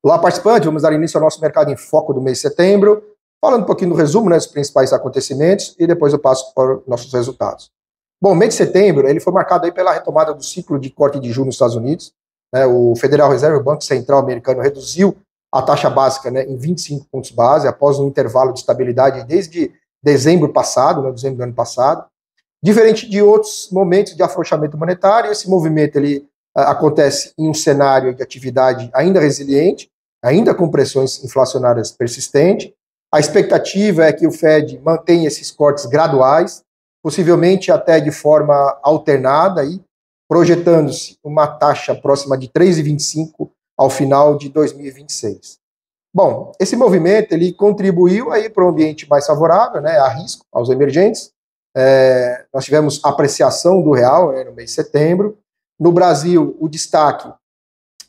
Olá, participante, vamos dar início ao nosso Mercado em Foco do mês de setembro, falando um pouquinho do resumo, né, dos principais acontecimentos, e depois eu passo para os nossos resultados. Bom, o mês de setembro ele foi marcado aí pela retomada do ciclo de corte de juros nos Estados Unidos. Né, o Federal Reserve, o Banco Central americano, reduziu a taxa básica, né, em 25 pontos base, após um intervalo de estabilidade desde dezembro passado, né, dezembro do ano passado. Diferente de outros momentos de afrouxamento monetário, esse movimento ele acontece em um cenário de atividade ainda resiliente, ainda com pressões inflacionárias persistentes. A expectativa é que o Fed mantenha esses cortes graduais, possivelmente até de forma alternada, projetando-se uma taxa próxima de 3,25 ao final de 2026. Bom, esse movimento ele contribuiu aí para um ambiente mais favorável, né, a risco aos emergentes. Nós tivemos apreciação do real, né, no mês de setembro. No Brasil, o destaque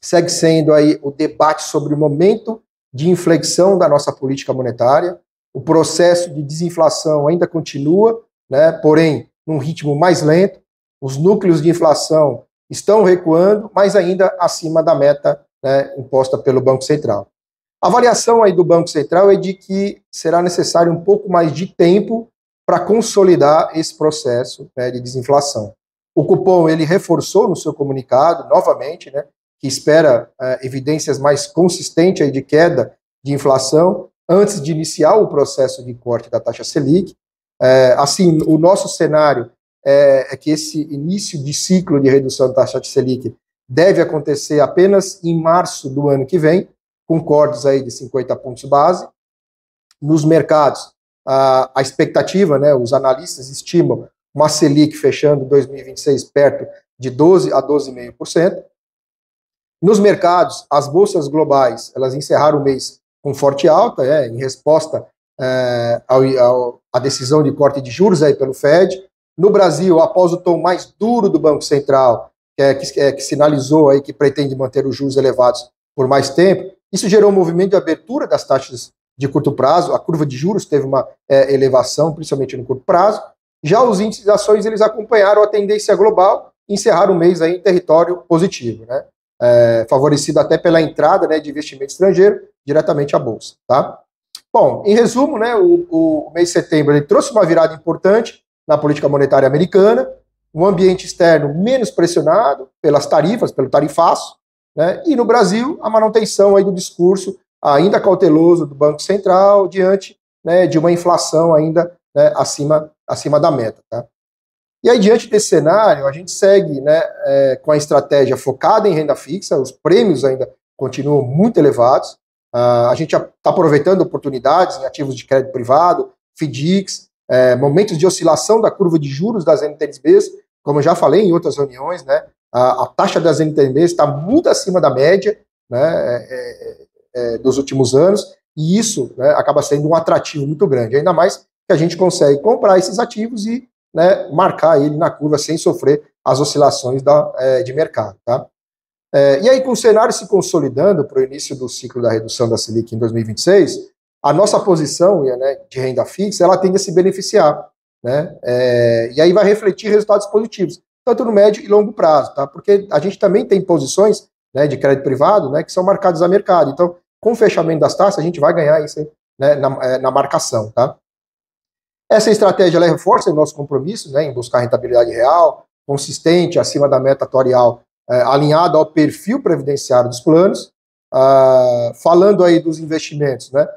segue sendo aí o debate sobre o momento de inflexão da nossa política monetária. O processo de desinflação ainda continua, né, porém, num ritmo mais lento. Os núcleos de inflação estão recuando, mas ainda acima da meta, né, imposta pelo Banco Central. A avaliação aí do Banco Central é de que será necessário um pouco mais de tempo para consolidar esse processo, né, de desinflação. O Copom ele reforçou no seu comunicado, novamente, né, que espera evidências mais consistentes aí de queda de inflação antes de iniciar o processo de corte da taxa Selic. Assim, o nosso cenário é que esse início de ciclo de redução da taxa Selic deve acontecer apenas em março do ano que vem, com cortes aí de 50 pontos base. Nos mercados, a expectativa, né, os analistas estimam uma Selic fechando 2026 perto de 12 a 12,5%. Nos mercados, as bolsas globais, elas encerraram o mês com forte alta, em resposta à decisão de corte de juros aí pelo Fed. No Brasil, após o tom mais duro do Banco Central, que sinalizou aí que pretende manter os juros elevados por mais tempo, isso gerou um movimento de abertura das taxas de curto prazo. A curva de juros teve uma elevação, principalmente no curto prazo. Já os índices de ações, eles acompanharam a tendência global e encerraram o mês aí em território positivo, né? Favorecido até pela entrada, né, de investimento estrangeiro diretamente à Bolsa. Tá? Bom, em resumo, né, o mês de setembro ele trouxe uma virada importante na política monetária americana, um ambiente externo menos pressionado pelas tarifas, pelo tarifaço, né, e no Brasil a manutenção aí do discurso ainda cauteloso do Banco Central diante, né, de uma inflação ainda, né, acima da meta. Tá? E aí, diante desse cenário, a gente segue, né, com a estratégia focada em renda fixa, os prêmios ainda continuam muito elevados, a gente está aproveitando oportunidades em ativos de crédito privado, FDICs, momentos de oscilação da curva de juros das NTNBs, como eu já falei em outras reuniões, né, a taxa das NTNBs está muito acima da média, né, dos últimos anos, e isso, né, acaba sendo um atrativo muito grande, ainda mais que a gente consegue comprar esses ativos e, né, marcar ele na curva sem sofrer as oscilações de mercado. Tá? E aí, com o cenário se consolidando para o início do ciclo da redução da Selic em 2026, a nossa posição, né, de renda fixa, ela tende a se beneficiar. Né? E aí vai refletir resultados positivos, tanto no médio e longo prazo, tá? Porque a gente também tem posições, né, de crédito privado, né, que são marcadas a mercado. Então, com o fechamento das taxas, a gente vai ganhar isso, né, na marcação. Tá? Essa estratégia ela reforça o nosso compromisso, né, em buscar rentabilidade real, consistente, acima da meta atuarial, alinhado ao perfil previdenciário dos planos. Falando aí dos investimentos, né,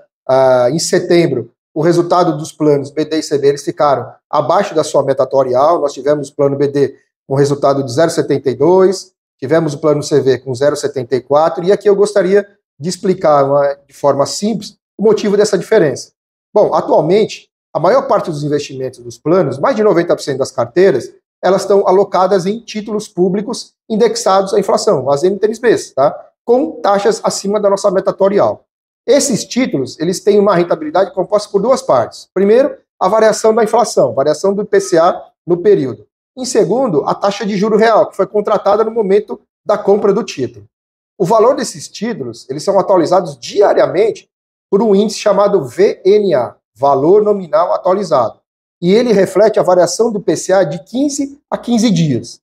em setembro, o resultado dos planos BD e CB eles ficaram abaixo da sua meta atuarial. Nós tivemos o plano BD com resultado de 0,72, tivemos o plano CV com 0,74, e aqui eu gostaria de explicar de forma simples o motivo dessa diferença. Bom, atualmente, a maior parte dos investimentos dos planos, mais de 90% das carteiras, elas estão alocadas em títulos públicos indexados à inflação, as NTNBs, tá? Com taxas acima da nossa meta atuarial. Esses títulos, eles têm uma rentabilidade composta por duas partes. Primeiro, a variação da inflação, variação do IPCA no período. Em segundo, a taxa de juro real, que foi contratada no momento da compra do título. O valor desses títulos, eles são atualizados diariamente por um índice chamado VNA, Valor Nominal Atualizado. E ele reflete a variação do IPCA de 15 a 15 dias.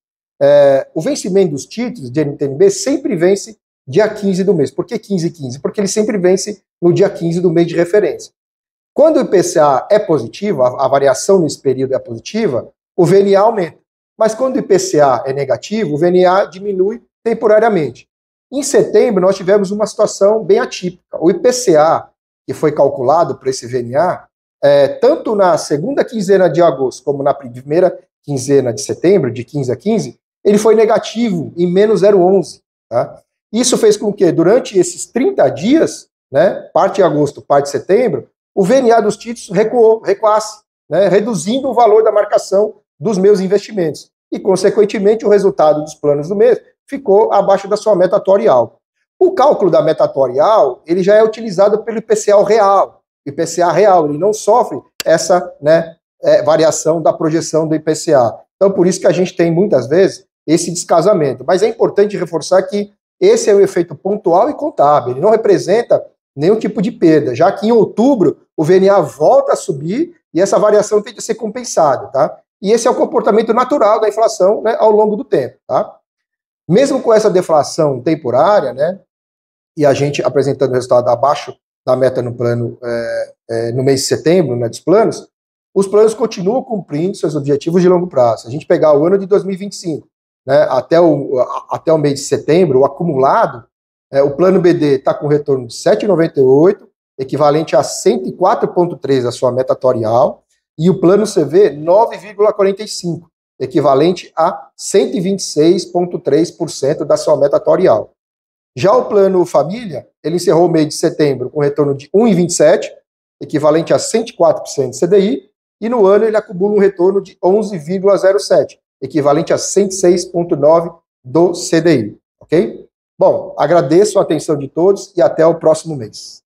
O vencimento dos títulos de NTNB sempre vence dia 15 do mês. Por que 15? Porque ele sempre vence no dia 15 do mês de referência. Quando o IPCA é positivo, a variação nesse período é positiva, o VNA aumenta. Mas quando o IPCA é negativo, o VNA diminui temporariamente. Em setembro, nós tivemos uma situação bem atípica. O IPCA, que foi calculado para esse VNA, tanto na segunda quinzena de agosto como na primeira quinzena de setembro, de 15 a 15, ele foi negativo em menos 0,11. Tá? Isso fez com que, durante esses 30 dias, né, parte de agosto, parte de setembro, o VNA dos títulos recuasse, né, reduzindo o valor da marcação dos meus investimentos. E, consequentemente, o resultado dos planos do mês ficou abaixo da sua meta atuarial. O cálculo da meta atuarial, ele já é utilizado pelo IPCA real. O IPCA real, ele não sofre essa, né, variação da projeção do IPCA. Então, por isso que a gente tem, muitas vezes, esse descasamento. Mas é importante reforçar que esse é um efeito pontual e contábil. Ele não representa nenhum tipo de perda, já que em outubro o VNA volta a subir e essa variação tem que ser compensada, tá? E esse é o comportamento natural da inflação, né, ao longo do tempo, tá? Mesmo com essa deflação temporária, né, e a gente apresentando o resultado abaixo da meta no plano no mês de setembro, né, dos planos, os planos continuam cumprindo seus objetivos de longo prazo. Se a gente pegar o ano de 2025, né, até o mês de setembro, o acumulado, o plano BD está com retorno de 7,98, equivalente a 104,3 da sua meta atuarial, e o plano CV 9,45, equivalente a 126,3% da sua meta atuarial. Já o plano família, ele encerrou o mês de setembro com retorno de 1,27, equivalente a 104% do CDI, e no ano ele acumula um retorno de 11,07, equivalente a 106,9% do CDI, ok? Bom, agradeço a atenção de todos e até o próximo mês.